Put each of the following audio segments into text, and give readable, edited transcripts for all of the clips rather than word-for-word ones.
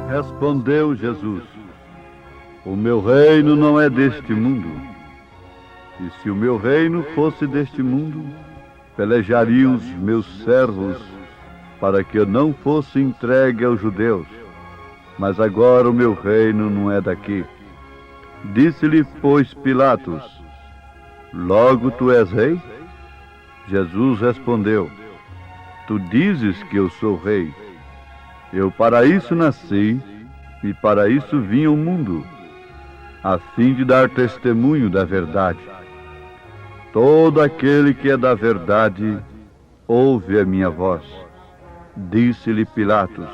Respondeu Jesus: o meu reino não é deste mundo. E se o meu reino fosse deste mundo, pelejariam os meus servos para que eu não fosse entregue aos judeus. Mas agora o meu reino não é daqui. Disse-lhe, pois, Pilatos: logo tu és rei? Jesus respondeu: tu dizes que eu sou rei. Eu para isso nasci e para isso vim ao mundo, a fim de dar testemunho da verdade. Todo aquele que é da verdade ouve a minha voz. Disse-lhe Pilatos: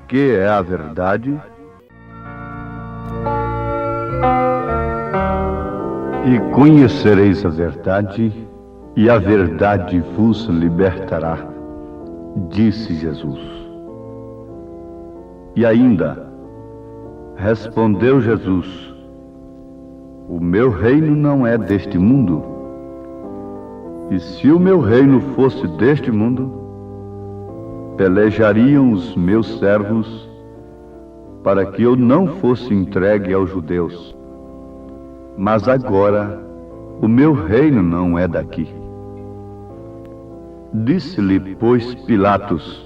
que é a verdade? E conhecereis a verdade, e a verdade vos libertará, disse Jesus. E ainda, respondeu Jesus: o meu reino não é deste mundo. E se o meu reino fosse deste mundo, pelejariam os meus servos para que eu não fosse entregue aos judeus. Mas agora o meu reino não é daqui. Disse-lhe, pois, Pilatos: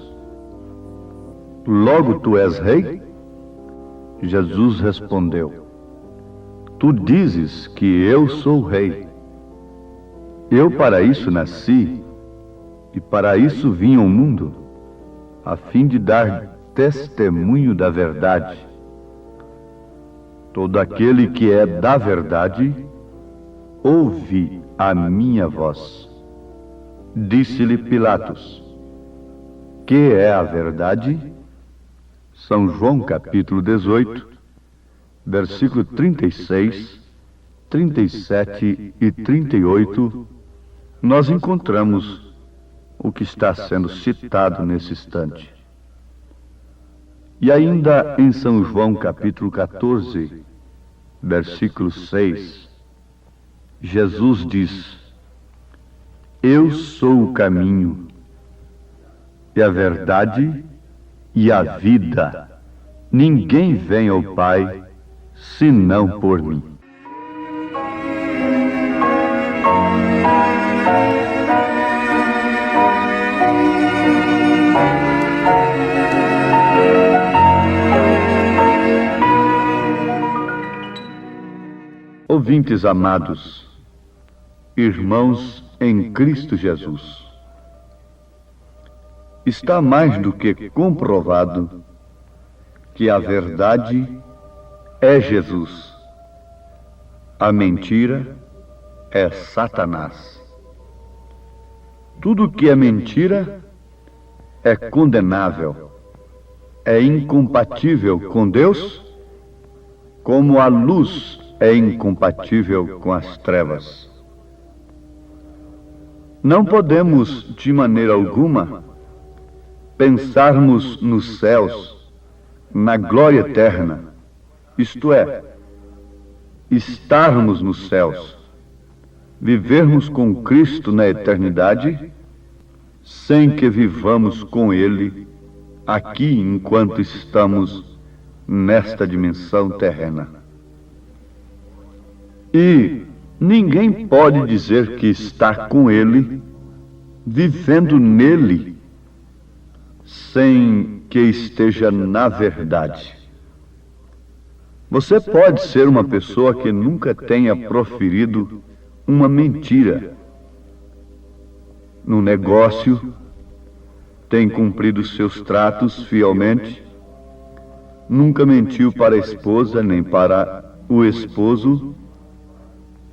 logo tu és rei? Jesus respondeu: tu dizes que eu sou rei. Eu para isso nasci e para isso vim ao mundo, a fim de dar testemunho da verdade. Todo aquele que é da verdade ouve a minha voz. Disse-lhe Pilatos: que é a verdade? São João capítulo 18, versículo 36, 37 e 38, nós encontramos o que está sendo citado nesse instante. E ainda em São João capítulo 14, versículo 6, Jesus diz: eu sou o caminho, e a verdade e a vida. Ninguém vem ao Pai senão por mim. Ouvintes amados, irmãos em Cristo Jesus, está mais do que comprovado que a verdade é Jesus, a mentira é Satanás. Tudo que é mentira é condenável, é incompatível com Deus, como a luz é incompatível com as trevas. Não podemos, de maneira alguma, pensarmos nos céus, na glória eterna, isto é, estarmos nos céus, vivermos com Cristo na eternidade, sem que vivamos com Ele aqui enquanto estamos nesta dimensão terrena. E ninguém pode dizer que está com Ele, vivendo nele, sem que esteja na verdade. Você pode ser uma pessoa que nunca tenha proferido uma mentira. No negócio, tem cumprido seus tratos fielmente, nunca mentiu para a esposa, nem para o esposo,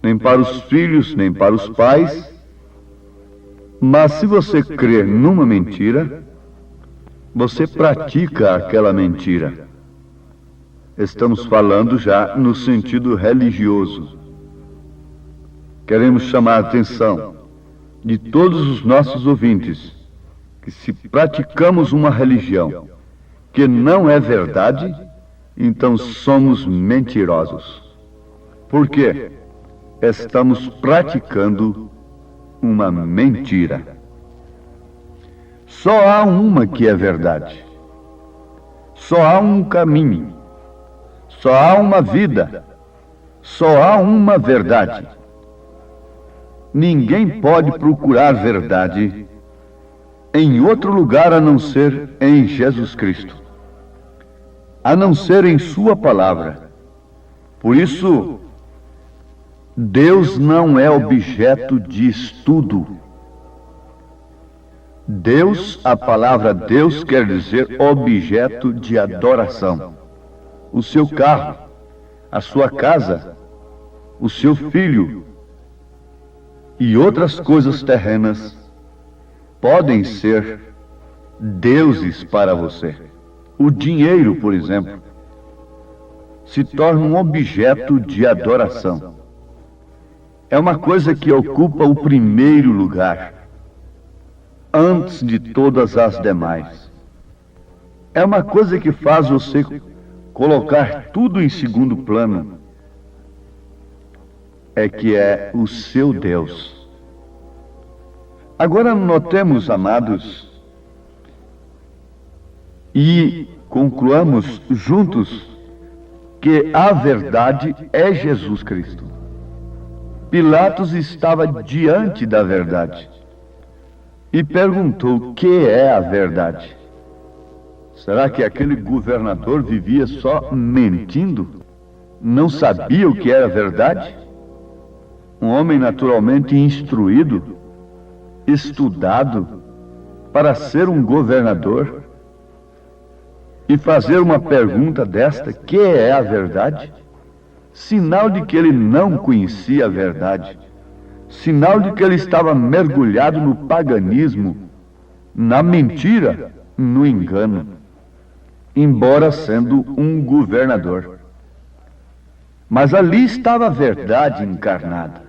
nem para os filhos, nem para os pais. Mas se você crer numa mentira, você pratica aquela mentira. Estamos falando já no sentido religioso. Queremos chamar a atenção de todos os nossos ouvintes que se praticamos uma religião que não é verdade, então somos mentirosos. Por quê? Estamos praticando uma mentira. Só há uma que é verdade. Só há um caminho. Só há uma vida. Só há uma verdade. Ninguém pode procurar verdade em outro lugar a não ser em Jesus Cristo, a não ser em Sua palavra. Por isso, Deus não é objeto de estudo. Deus, a palavra Deus quer dizer objeto de adoração. O seu carro, a sua casa, o seu filho e outras coisas terrenas podem ser deuses para você. O dinheiro, por exemplo, se torna um objeto de adoração. É uma coisa que ocupa o primeiro lugar, antes de todas as demais. É uma coisa que faz você colocar tudo em segundo plano. É que é o seu Deus. Agora notemos, amados, e concluamos juntos que a verdade é Jesus Cristo. Pilatos estava diante da verdade e perguntou: o que é a verdade? Será que aquele governador vivia só mentindo? Não sabia o que era verdade? Um homem naturalmente instruído, estudado para ser um governador e fazer uma pergunta desta: que é a verdade? Sinal de que ele não conhecia a verdade, sinal de que ele estava mergulhado no paganismo, na mentira, no engano, embora sendo um governador. Mas ali estava a verdade encarnada,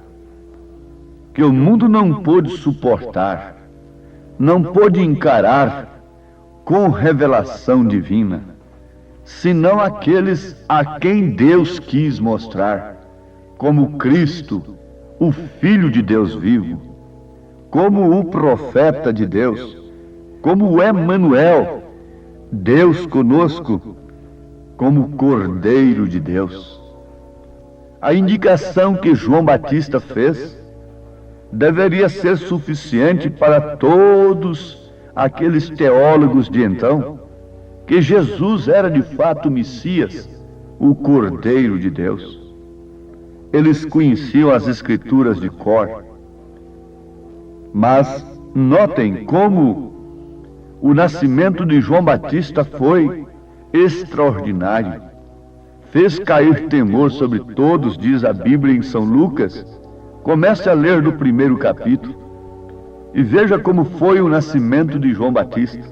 que o mundo não pôde suportar, não pôde encarar com revelação divina, senão aqueles a quem Deus quis mostrar como Cristo, o Filho de Deus vivo, como o profeta de Deus, como o Emanuel, Deus conosco, como o Cordeiro de Deus. A indicação que João Batista fez deveria ser suficiente para todos aqueles teólogos de então, que Jesus era de fato o Messias, o Cordeiro de Deus. Eles conheciam as Escrituras de cor. Mas notem como o nascimento de João Batista foi extraordinário. Fez cair temor sobre todos, diz a Bíblia em São Lucas. Comece a ler do primeiro capítulo e veja como foi o nascimento de João Batista.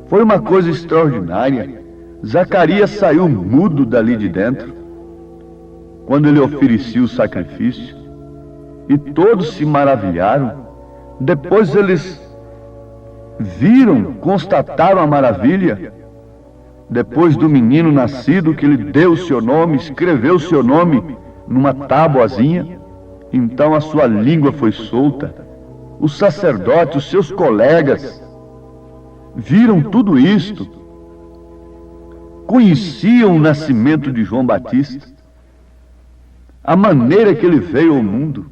Foi uma coisa extraordinária. Zacarias saiu mudo dali de dentro, quando ele oferecia o sacrifício, e todos se maravilharam. Depois eles viram, constataram a maravilha, depois do menino nascido, que ele deu o seu nome, escreveu o seu nome numa tábuazinha. Então a sua língua foi solta. Os sacerdotes, os seus colegas, viram tudo isto, conheciam o nascimento de João Batista, a maneira que ele veio ao mundo.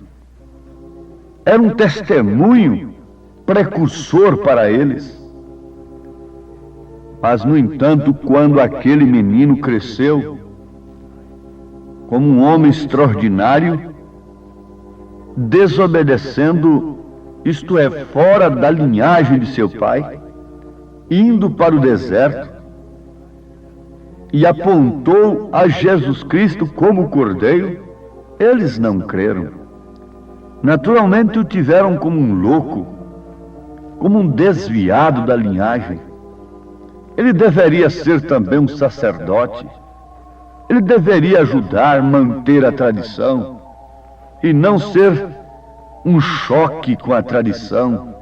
Era um testemunho precursor para eles. Mas, no entanto, quando aquele menino cresceu como um homem extraordinário, desobedecendo, isto é, fora da linhagem de seu pai, indo para o deserto, e apontou a Jesus Cristo como Cordeiro, eles não creram. Naturalmente o tiveram como um louco, como um desviado da linhagem. Ele deveria ser também um sacerdote. Ele deveria ajudar, manter a tradição, e não ser um choque com a tradição,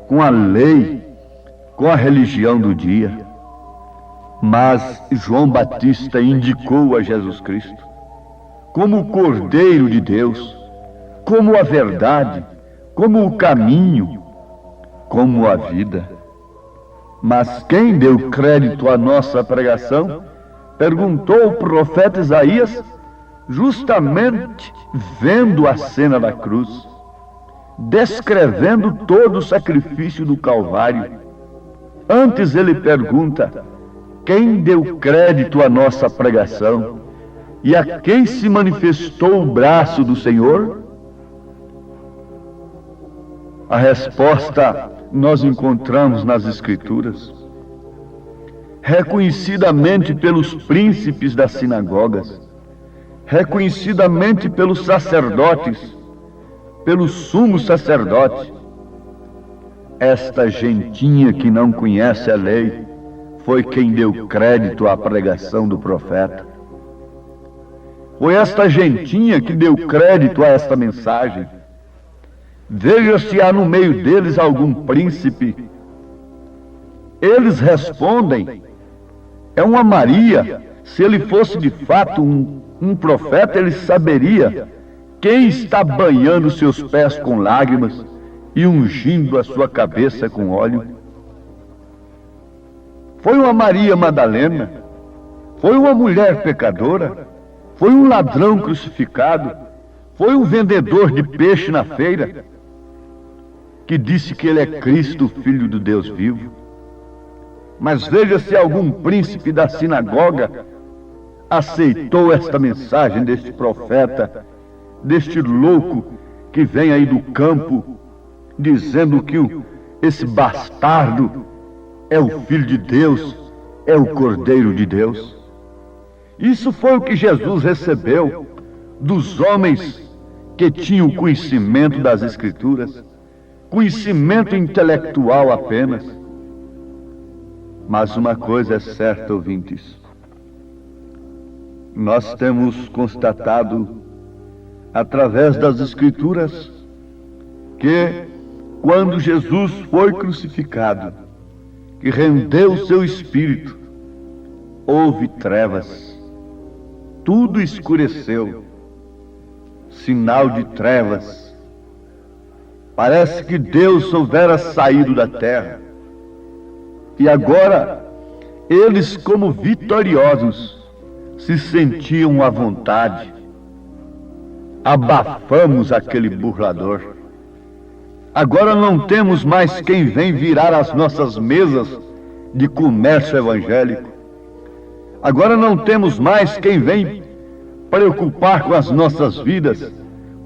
com a lei, com a religião do dia. Mas João Batista indicou a Jesus Cristo como o Cordeiro de Deus, como a verdade, como o caminho, como a vida. Mas quem deu crédito à nossa pregação? Perguntou o profeta Isaías, justamente vendo a cena da cruz, descrevendo todo o sacrifício do Calvário. Antes ele pergunta: quem deu crédito à nossa pregação? E a quem se manifestou o braço do Senhor? A resposta nós encontramos nas Escrituras, reconhecidamente pelos príncipes das sinagogas, reconhecidamente pelos sacerdotes, pelo sumo sacerdote. Esta gentinha que não conhece a lei foi quem deu crédito à pregação do profeta. Foi esta gentinha que deu crédito a esta mensagem. Veja se há no meio deles algum príncipe. Eles respondem: é uma Maria. Se ele fosse de fato um profeta, ele saberia quem está banhando seus pés com lágrimas e ungindo a sua cabeça com óleo. Foi uma Maria Madalena, foi uma mulher pecadora, foi um ladrão crucificado, foi um vendedor de peixe na feira, que disse que ele é Cristo, Filho do Deus vivo. Mas veja se algum príncipe da sinagoga aceitou esta mensagem deste profeta, deste louco que vem aí do campo, dizendo que esse bastardo é o Filho de Deus, é o Cordeiro de Deus. Isso foi o que Jesus recebeu dos homens que tinham conhecimento das Escrituras, conhecimento intelectual apenas. Mas uma coisa é certa, ouvintes, nós temos constatado através das Escrituras que quando Jesus foi crucificado, que rendeu o seu espírito, houve trevas, tudo escureceu, sinal de trevas. Parece que Deus houvera saído da terra. E agora, eles como vitoriosos, se sentiam à vontade. Abafamos aquele burlador. Agora não temos mais quem vem virar as nossas mesas de comércio evangélico. Agora não temos mais quem vem preocupar com as nossas vidas,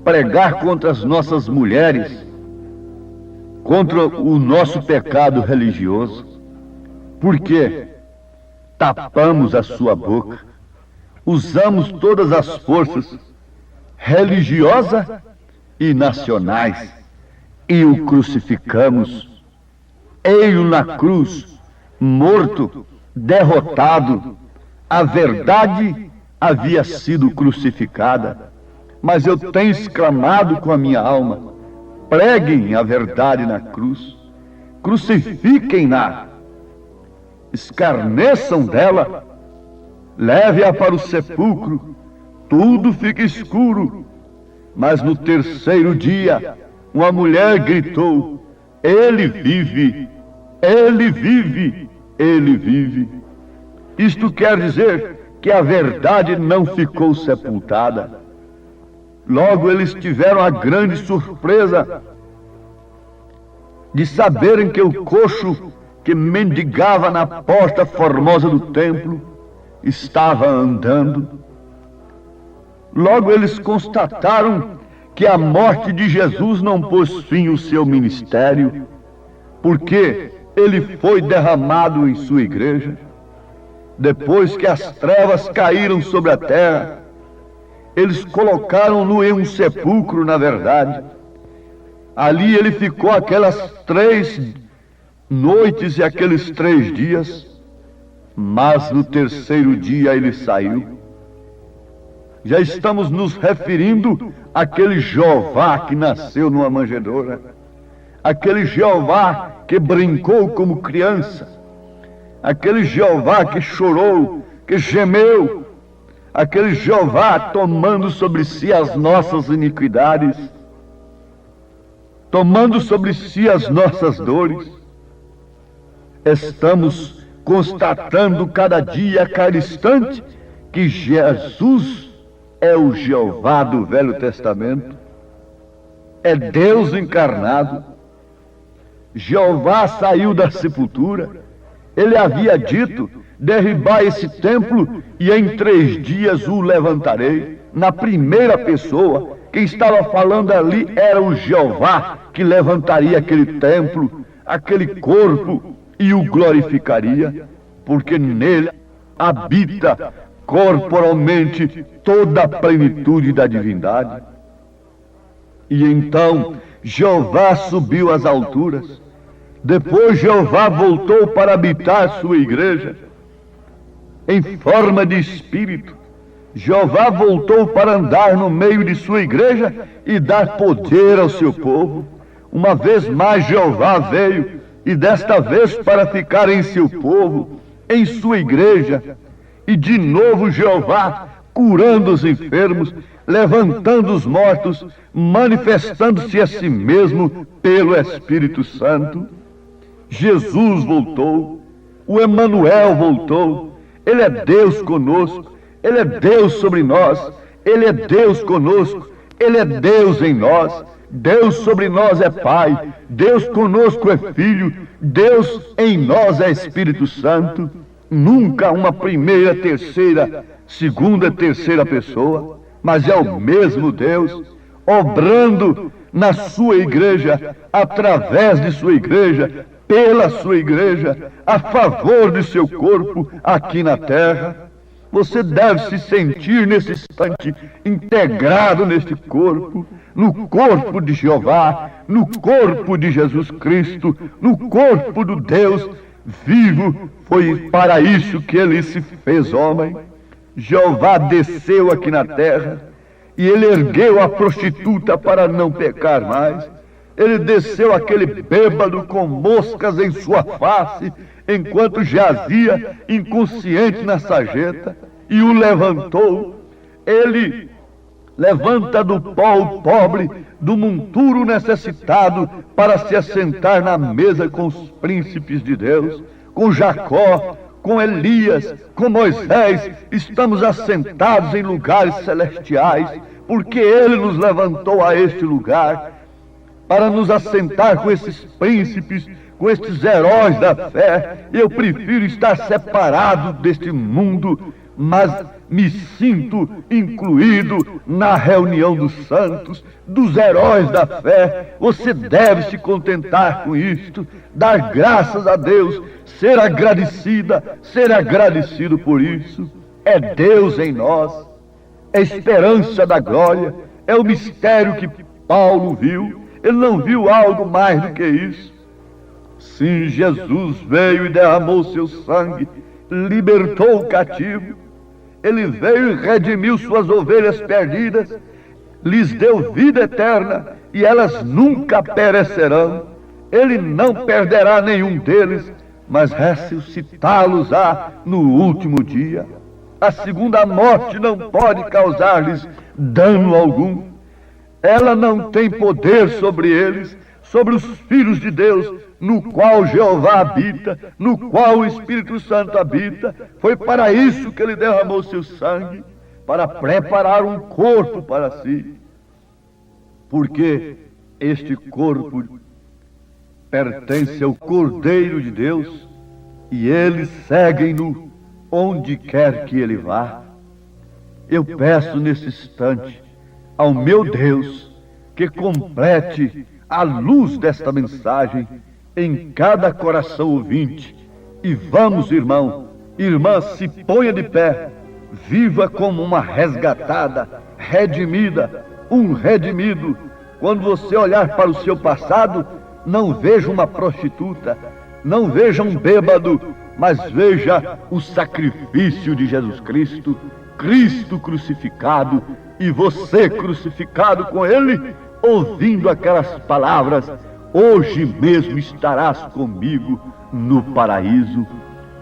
pregar contra as nossas mulheres, contra o nosso pecado religioso. Por quê? Tapamos a sua boca, usamos todas as forças religiosas e nacionais e o crucificamos. Ei-o na cruz, morto, derrotado. A verdade havia sido crucificada, mas eu tenho exclamado com a minha alma: preguem a verdade na cruz, crucifiquem-na, escarneçam dela, leve-a para o sepulcro, tudo fica escuro. Mas no terceiro dia, uma mulher gritou: ele vive, ele vive, ele vive. Isto quer dizer que a verdade não ficou sepultada. Logo eles tiveram a grande surpresa de saberem que o coxo que mendigava na porta formosa do templo estava andando. Logo eles constataram que a morte de Jesus não pôs fim ao seu ministério, porque ele foi derramado em sua igreja. Depois que as trevas caíram sobre a terra, eles colocaram-no em um sepulcro, na verdade. Ali ele ficou aquelas 3 noites e aqueles 3 dias, mas no terceiro dia ele saiu. Já estamos nos referindo àquele Jeová que nasceu numa manjedoura, aquele Jeová que brincou como criança, aquele Jeová que chorou, que gemeu, aquele Jeová tomando sobre si as nossas iniquidades, tomando sobre si as nossas dores. Estamos constatando cada dia, cada instante, que Jesus é o Jeová do Velho Testamento, é Deus encarnado. Jeová saiu da sepultura. Ele havia dito: derribai esse templo e em 3 dias o levantarei. Na primeira pessoa, quem estava falando ali era o Jeová, que levantaria aquele templo, aquele corpo, e o glorificaria, porque nele habita corporalmente toda a plenitude da divindade. E então Jeová subiu às alturas. Depois Jeová voltou para habitar sua igreja em forma de espírito. Jeová voltou para andar no meio de sua igreja e dar poder ao seu povo. Uma vez mais Jeová veio, e desta vez para ficar em seu povo, em sua igreja. E de novo Jeová curando os enfermos, levantando os mortos, manifestando-se a si mesmo pelo Espírito Santo. Jesus voltou, o Emanuel voltou. Ele é Deus conosco, Ele é Deus sobre nós, Ele é Deus conosco, Ele é Deus em nós. Deus sobre nós é Pai, Deus conosco é Filho, Deus em nós é Espírito Santo. Nunca uma primeira, terceira, segunda, terceira pessoa, mas é o mesmo Deus, obrando na sua igreja, através de sua igreja, pela sua igreja, a favor de seu corpo aqui na terra. Você deve se sentir nesse instante integrado neste corpo, no corpo de Jeová, no corpo de Jesus Cristo, no corpo do Deus vivo. Foi para isso que ele se fez homem. Jeová desceu aqui na terra e ele ergueu a prostituta para não pecar mais. Ele desceu aquele bêbado com moscas em sua face, enquanto jazia inconsciente na sarjeta, e o levantou. Ele levanta do pó o pobre, do monturo necessitado, para se assentar na mesa com os príncipes de Deus, com Jacó, com Elias, com Moisés. Estamos assentados em lugares celestiais, porque ele nos levantou a este lugar, para nos assentar com esses príncipes, com estes heróis da fé. Eu prefiro estar separado deste mundo, mas me sinto incluído na reunião dos santos, dos heróis da fé. Você deve se contentar com isto, dar graças a Deus, ser agradecida, ser agradecido por isso. É Deus em nós, é a esperança da glória, é o mistério que Paulo viu. Ele não viu algo mais do que isso. Sim, Jesus veio e derramou seu sangue, libertou o cativo. Ele veio e redimiu suas ovelhas perdidas, lhes deu vida eterna e elas nunca perecerão. Ele não perderá nenhum deles, mas ressuscitá-los-á no último dia. A segunda morte não pode causar-lhes dano algum. Ela não tem poder sobre eles, sobre os filhos de Deus, no qual Jeová habita, no qual o Espírito Santo habita. Foi para isso que ele derramou seu sangue, para preparar um corpo para si. Porque este corpo pertence ao Cordeiro de Deus e eles seguem-no onde quer que ele vá. Eu peço nesse instante ao meu Deus que complete a luz desta mensagem em cada coração ouvinte. E vamos, irmão, irmã, se ponha de pé, viva como uma resgatada, redimida, um redimido. Quando você olhar para o seu passado, não veja uma prostituta, não veja um bêbado, mas veja o sacrifício de Jesus Cristo, Cristo crucificado, e você crucificado com ele, ouvindo aquelas palavras: hoje mesmo estarás comigo no paraíso.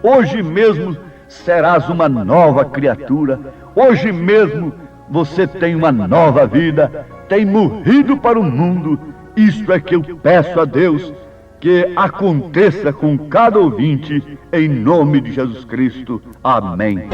Hoje mesmo serás uma nova criatura. Hoje mesmo você tem uma nova vida, tem morrido para o mundo. Isto é que eu peço a Deus que aconteça com cada ouvinte, em nome de Jesus Cristo. Amém.